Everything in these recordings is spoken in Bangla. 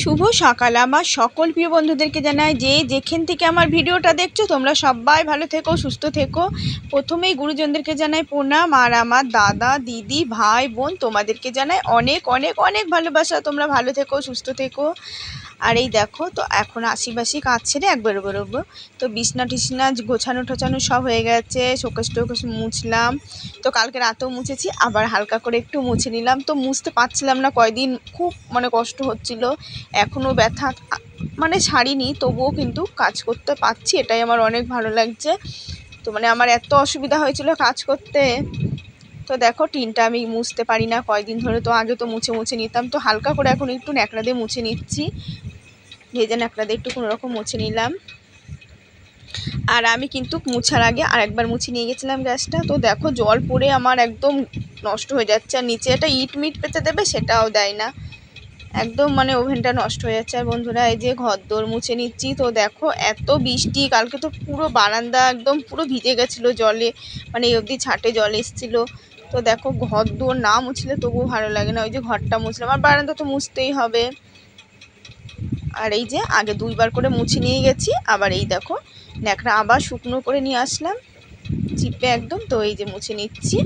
শুভ সকাল আমার সকল প্রিয় বন্ধুদেরকে জানাই যে যেখান থেকে আমার ভিডিওটা দেখছো তোমরা সবাই ভালো থেকো, সুস্থ থেকো। প্রথমেই গুরুজনদেরকে জানাই প্রণাম, আর আমার দাদা দিদি ভাই বোন তোমাদেরকে জানাই অনেক অনেক অনেক ভালোবাসা। তোমরা ভালো থেকো, সুস্থ থেকো। আর এই দেখো, তো এখন আশিবাসি কাজ ছেড়ে একবার বেরোবো। তো বিছনা টিছনা গোছানো টোছানো সব হয়ে গেছে, শোকেস টোকেস মুছলাম। তো কালকে রাতেও মুছেছি, আবার হালকা করে একটু মুছে নিলাম। তো মুছতে পারছিলাম না কয়দিন, খুব কষ্ট হচ্ছিল। এখনও ব্যথা ছাড়িনি, তবুও কিন্তু কাজ করতে পারছি, এটাই আমার অনেক ভালো লাগছে। তো আমার এত অসুবিধা হয়েছিল কাজ করতে। তো দেখো, টিনটা আমি মুছতে পারি না কয়দিন ধরে। তো আগে তো মুছে মুছে নিতাম, তো হালকা করে এখন একটু ন্যাকড়া দিয়ে মুছে নিচ্ছি। ভেজে ন্যাকড়া দিয়ে একটু কোনোরকম মুছে নিলাম। আর আমি কিন্তু মুছার আগে আরেকবার মুছে নিয়ে গেছিলাম গ্যাসটা। তো দেখো, জল পড়ে আমার একদম নষ্ট হয়ে যাচ্ছে। আর নিচে একটা ইট মিট পেতে দেবে, সেটাও দেয় না, একদম ওভেনটা নষ্ট হয়ে যাচ্ছে। আর বন্ধুরা, এই যে ঘর দোর মুছে নিচ্ছি। তো দেখো, এত বৃষ্টি কালকে, তো পুরো বারান্দা একদম পুরো ভিজে গেছিলো জলে, এই অবধি ছাটে জল এসেছিলো। তো দেখো, ঘর দোর না মুছলে তবুও ভালো লাগে না। ওই যে ঘরটা মুছলাম, আর বারান্দা তো মুছতেই হবে। আর এই যে আগে দুইবার করে মুছে নিয়ে গেছি, আবার এই দেখো ন্যাকড়া আবার শুকনো করে নিয়ে আসলাম চিপে একদম। তো এই যে মুছে নিচ্ছি।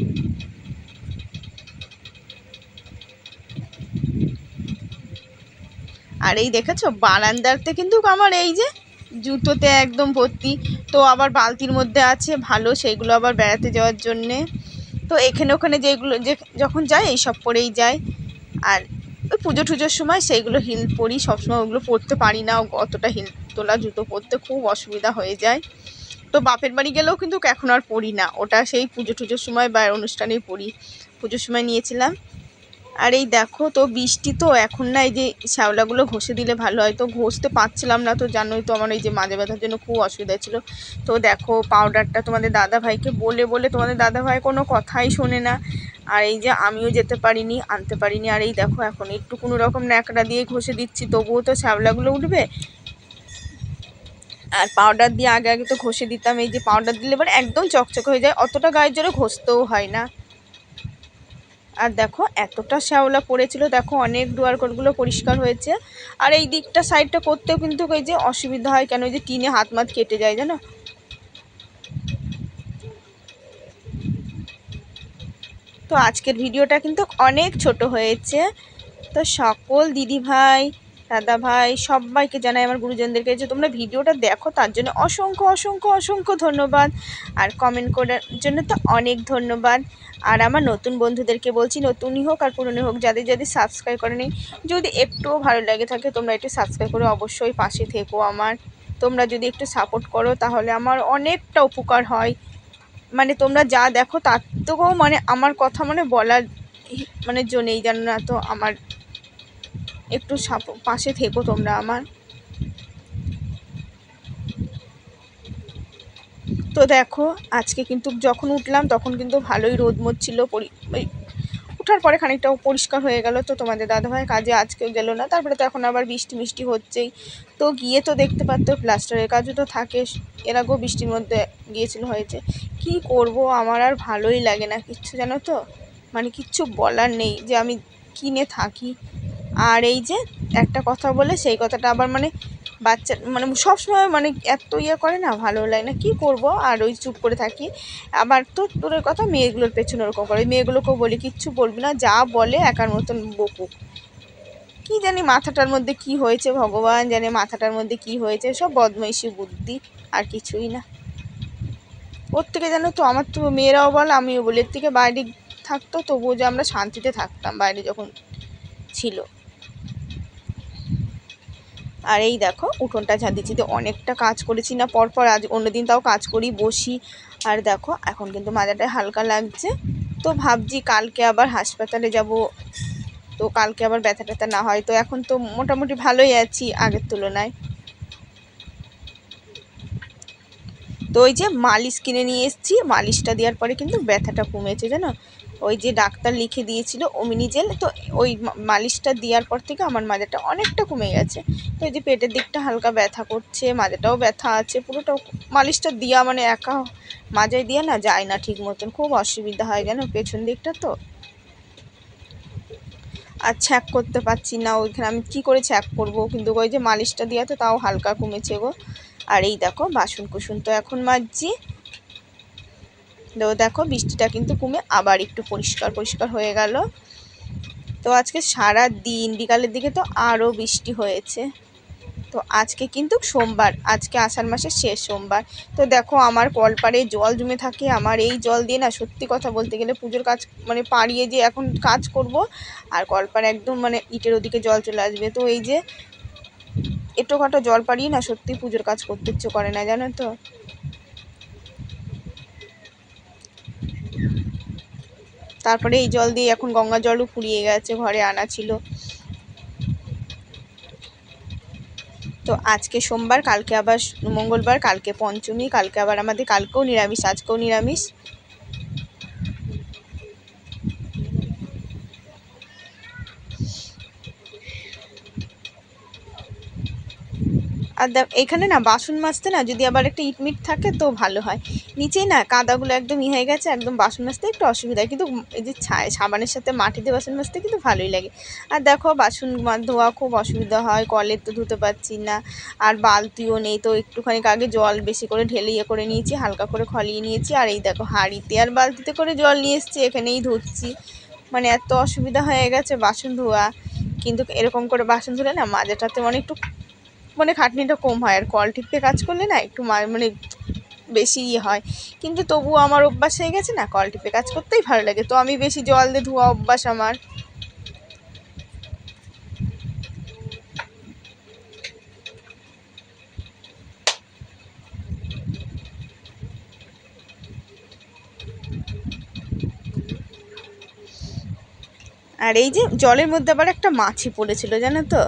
আর এই দেখেছো, বারান্দাতে কিন্তু আমার এই যে জুতোতে একদম ভর্তি। তো আবার বালতির মধ্যে আছে ভালো, সেইগুলো আবার বেড়াতে যাওয়ার জন্যে। তো এখানে ওখানে যেগুলো যখন যাই এইসব পরেই যাই। আর ওই পুজো টুজোর সময় সেইগুলো হিল পরি, সবসময় ওগুলো পরতে পারি না, অতটা হিল তোলা জুতো পরতে খুব অসুবিধা হয়ে যায়। তো বাপের বাড়ি গেলেও কিন্তু এখন আর পরি না, ওটা সেই পুজো টুজোর সময় বা অনুষ্ঠানেই পরি। পুজোর সময় নিয়েছিলাম। আর এই দেখো, তো বৃষ্টি তো এখন না, এই যে শ্যাওলাগুলো ঘষে দিলে ভালো হয়, তো ঘষতে পারছিলাম না। তো জানোই তো আমার এই যে মাজা ব্যথার জন্য খুব অসুবিধা ছিল। তো দেখো, পাউডারটা তোমাদের দাদাভাইকে বলে বলে তোমাদের দাদাভাই কোনো কথাই শোনে না। আর এই যে আমিও যেতে পারিনি, আনতে পারিনি। আর এই দেখো, এখন একটু কোনো রকম ন্যাকড়া দিয়ে ঘষে দিচ্ছি, তবুও তো শ্যাওলাগুলো উঠবে। আর পাউডার দিয়ে আগে আগে তো ঘষে দিতাম, এই যে পাউডার দিলে এবার একদম চকচকে হয়ে যায়, অতটা গায়ের জোরে ঘষতেও হয় না। আর দেখো, এতটা শ্যাওলা পড়েছিল, দেখো অনেক ডুয়ার কোটগুলো পরিষ্কার হয়েছে। আর এই দিকটা সাইডটা করতেও কিন্তু এই যে অসুবিধা হয়, কেন ওই যে টিনে হাত মাত কেটে যায় জানো। তো আজকের ভিডিওটা কিন্তু অনেক ছোট হয়েছে। তো সকল দিদিভাই দাদাভাই সবাইকে জানাই, আমার গুরুজনদেরকে, যে তোমরা ভিডিওটা দেখো তার জন্য অসংখ্য অসংখ্য অসংখ্য ধন্যবাদ। আর কমেন্ট করার জন্য তো অনেক ধন্যবাদ। আর আমার নতুন বন্ধুদেরকে বলছি, নতুনই হোক আর পুরনো হোক, যাদের যাদের সাবস্ক্রাইব করেনি, যদি একটুও ভালো লাগে থাকে তোমরা একটু সাবস্ক্রাইব করে অবশ্যই পাশে থেকো আমার। তোমরা যদি একটু সাপোর্ট করো তাহলে আমার অনেকটা উপকার হয়। তোমরা যা দেখো তার থেকেও আমার কথা বলার জন্যেই জানো না, তো আমার একটু পাশে থেকো তোমরা আমার। তো দেখো, আজকে কিন্তু যখন উঠলাম তখন কিন্তু ভালোই রোদ ছিল, ওঠার পরে খানিকটা পরিষ্কার হয়ে গেল। তো তোমাদের দাদাভাই কাজে আজকেও গেল না, তারপরে তো এখন আবার বৃষ্টি মিষ্টি হচ্ছেই। তো গিয়ে তো দেখতে পারতো, প্লাস্টারের কাজও তো থাকে, এর আগেও বৃষ্টির মধ্যে গিয়েছিল, হয়েছে। কি করব, আমার আর ভালোই লাগে না কিচ্ছু, জানো তো, কিচ্ছু বলার নেই যে আমি কিনে থাকি। আর এই যে একটা কথা বলে সেই কথাটা আবার বাচ্চা সবসময় এত করে না, ভালো লাগে না, কি করব। আর ওই চুপ করে থাকি। আবার তো দূরের কথা, মেয়েগুলোর পেছনে ওরকম করে, মেয়েগুলোকেও বলি কিচ্ছু বলবি না, যা বলে একার মতন বকুক। কি জানি মাথাটার মধ্যে কি হয়েছে, ভগবান জানে মাথাটার মধ্যে কি হয়েছে, সব বদমাইশি বুদ্ধি, আর কিছুই না। ওর থেকে জানো তো, আমার তো মেয়েরাও বল আমিও বলি, এর থেকে বাইরে থাকতো তবুও যে আমরা শান্তিতে থাকতাম বাইরে যখন ছিল। আর এই দেখো, উঠোনটা ঝাঁট দিচ্ছি, তো অনেকটা কাজ করেছি না পরপর, আজ অন্যদিন তাও কাজ করি বসি। আর দেখো, এখন কিন্তু মাজাটা হালকা লাগছে। তো ভাবছি কালকে আবার হাসপাতালে যাব, তো কালকে আবার ব্যথা ট্যাথা না হয়। তো এখন তো মোটামুটি ভালোই আছি আগের তুলনায়। তো ওই যে মালিশ কিনে নিয়ে এসেছি, মালিশটা দেওয়ার পরে কিন্তু ব্যথাটা কমেছে জানো। ওই যে ডাক্তার লিখে দিয়েছিল ওমিনি জেল, তো ওই মালিশটা দেওয়ার পর থেকে আমার মাজাটা অনেকটা কমে গেছে। তো এই যে পেটের দিকটা হালকা ব্যথা করছে, মাজাটাও ব্যথা আছে, পুরোটা মালিশটা দেওয়া একা মাজায় দিয়ে না যায় না ঠিক মতন, খুব অসুবিধা হয় জানো পেছন দিকটা। তো আর ছ্যাঁক করতে পারছি না, ওইখানে আমি কী করে ছ্যাঁক করবো, কিন্তু ওই যে মালিশটা দেওয়াতে তাও হালকা কমেছে গো। আর এই দেখো বাসন কুসুন তো এখন মাজছি। তো দেখো বৃষ্টিটা কিন্তু কমে আবার একটু পরিষ্কার পরিষ্কার হয়ে গেল। তো আজকে সারা দিন বিকালের দিকে তো আরও বৃষ্টি হয়েছে। তো আজকে কিন্তু সোমবার, আজকে আষাঢ় মাসের শেষ সোমবার। তো দেখো আমার কলপাড়ে জল জমে থাকে, আমার এই জল দিয়ে না সত্যি কথা বলতে গেলে পুজোর কাজ মানে পাড়িয়ে যে এখন কাজ করব, আর কলপাড়ে একদম মানে ইটের ওদিকে জল চলে আসবে। তো এই যে এঁটো জল পাড়িয়ে না সত্যি পুজোর কাজ করতে ইচ্ছে করে না, জানো তো। তারপরে এই জল দিয়ে এখন গঙ্গা জলও ফুরিয়ে গেছে, ঘরে আনা ছিল। তো আজকে সোমবার, কালকে আবার মঙ্গলবার, কালকে পঞ্চমী, কালকে আবার আমাদের কালকেও নিরামিষ, আজকেও নিরামিষ। আর এখানে না বাসন মাজতে না যদি আবার একটা ইটমিট থাকে তো ভালো হয়। নিচেই না কাদাগুলো একদম হয়ে গেছে, একদম বাসন মাজতে একটু অসুবিধা, কিন্তু এই যে সাবানের সাথে মাটিতে বাসন মাজতে কিন্তু ভালোই লাগে। আর দেখো বাসন ধোয়া খুব অসুবিধা হয়, কলের তো ধুতে পারছি না, আর বালতিও নেই। তো একটুখানি আগে জল বেশি করে ঢেলে করে নিয়েছি, হালকা করে খলিয়ে নিয়েছি। আর এই দেখো হাঁড়িতে আর বালতিতে করে জল নিয়ে এসেছি, এখানেই ধুচ্ছি। মানে এত অসুবিধা হয়ে গেছে বাসন ধোয়া। কিন্তু এরকম করে বাসন ধুলে না মাজাটাতে একটু মানে খাটনিটা কম হয়, আর কল টিপে কাজ করলে না একটু মানে বেশি হয়। কিন্তু তবুও আমার অভ্যাস হয়ে গেছে না, কল টিপে কাজ করতেই ভালো লাগে, তো আমি বেশি জল দিয়ে ধোয়া অভ্যাস আমার। আর এই যে জলের মধ্যে আবার একটা মাছি পড়েছিল, জানো তো।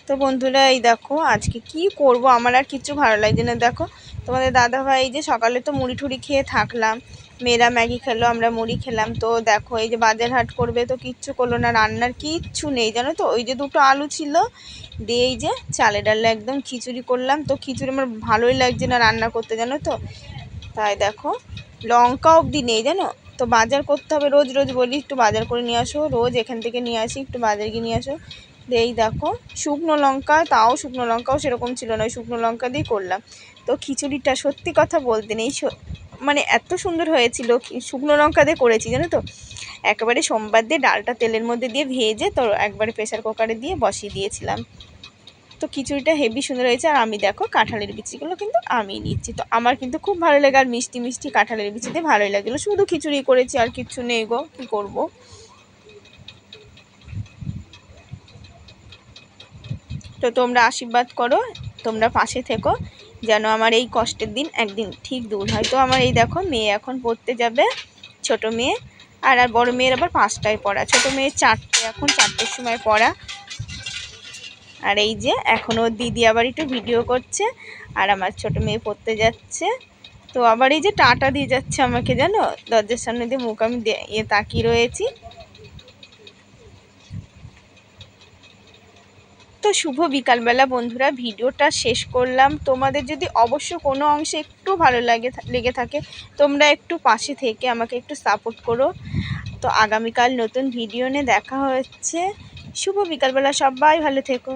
তো বন্ধুরা এই দেখো আজকে কি করব, আমার আর কিছু ভালো লাগছে না। দেখো তোমাদের দাদা ভাই এই যে সকালে তো মুড়ি ঠুড়ি খেয়ে থাকলাম, মেয়েরা ম্যাগি খেলো, আমরা মুড়ি খেলাম। তো দেখো এই যে বাজার হাট করবে তো কিচ্ছু করলো না, রান্নার কিচ্ছু নেই জানো তো। ওই যে দুটো আলু ছিল দিয়ে এই যে চালে ডালে একদম খিচুড়ি করলাম। তো খিচুড়ি আমার ভালোই লাগছে না রান্না করতে, জানো তো। তাই দেখো লঙ্কা অবধি নেই জানো। তো বাজার করতে হবে, রোজ রোজ বলি একটু বাজার করে নিয়ে আসো, রোজ এখান থেকে নিয়ে আসি, একটু বাজার গিয়ে নিয়ে আসো। এই দেখো শুকনো লঙ্কা, তাও শুকনো লঙ্কাও সেরকম ছিল না, শুকনো লঙ্কা দিয়ে করলাম। তো খিচুড়িটা সত্যি কথা বলতে নেই মানে এত সুন্দর হয়েছিল, শুকনো লঙ্কা দিয়ে করেছি জানো তো। একেবারে সোমবার দিয়ে ডালটা তেলের মধ্যে দিয়ে ভেজে তো একবারে প্রেসার কুকারে দিয়ে বসিয়ে দিয়েছিলাম। তো খিচুড়িটা হেভি সুন্দর হয়েছে। আর আমি দেখো কাঁঠালের বিচিগুলো কিন্তু আমি নিচ্ছি, তো আমার কিন্তু খুব ভালো লাগে। আর মিষ্টি মিষ্টি কাঁঠালের বিচিতে ভালোই লাগছিলো, শুধু খিচুড়ি করেছি আর কিচ্ছু নেই গো, কী করবো। তো তোমরা আশীর্বাদ করো, তোমরা পাশে থেকো, যেন আমার এই কষ্টের দিন একদিন ঠিক দূর হয়। তো আমার এই দেখো মেয়ে এখন পড়তে যাবে, ছোট মেয়ে। আর বড় মেয়ের আবার 5টায় পড়া, ছোট মেয়ের 4টে, এখন 4টের সময় পড়া। আর এই যে এখন ওর দিদি আবার একটু ভিডিও করছে, আর আমার ছোট মেয়ে পড়তে যাচ্ছে। তো আবার এই যে টাটা দিয়ে যাচ্ছে আমাকে, জানো, দরজার সামনে দিয়ে মুখ আমি তাকিয়ে রয়েছি। তো শুভ বিকালবেলা বন্ধুরা, ভিডিওটা শেষ করলাম। তোমাদের যদি অবশ্য কোনো অংশে একটু ভালো লেগে থাকে, তোমরা একটু পাশে থেকে আমাকে একটু সাপোর্ট করো। তো আগামীকাল নতুন ভিডিও নিয়ে দেখা হচ্ছে। শুভ বিকালবেলা, সবাই ভালো থেকো।